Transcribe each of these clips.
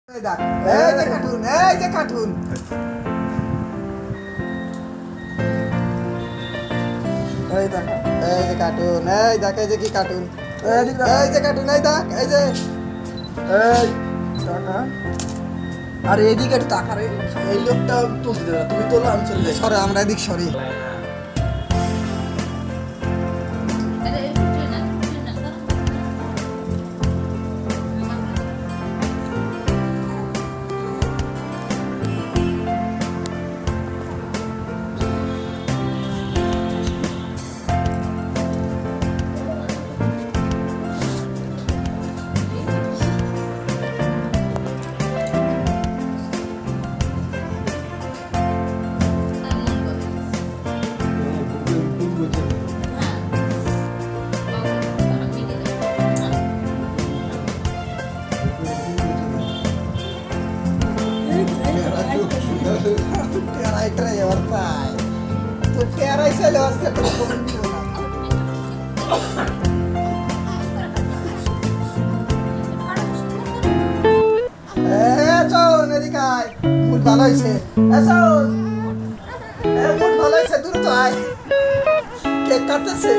এই যে কার্টুন এই দেখো এই যে কার্টুন এই দেখ এই যে কি কার্টুন এই যে কার্টুন এই দেখ এই যে এই টাকা আর এদিকে একটু টাকা রে এই লোকটা তুলতে দেবে তুমি তোলো আমি চলে যাই সরে আমরা এদিক sorry Terai wartai. Tu terai saya lewat ke telepon itu. John, এদিকে মুড ভালো হইছে। John, মুড ভালো হইছে দূর তো আয়। কেক কাটতেছে।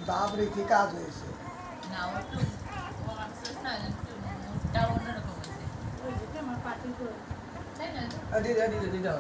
বাপরে কি কাজ হয়েছে না ও তো ও আসছে না মুখটা অন্যরকম আছে ওই যে আমার পার্টি করে তাই না দিদা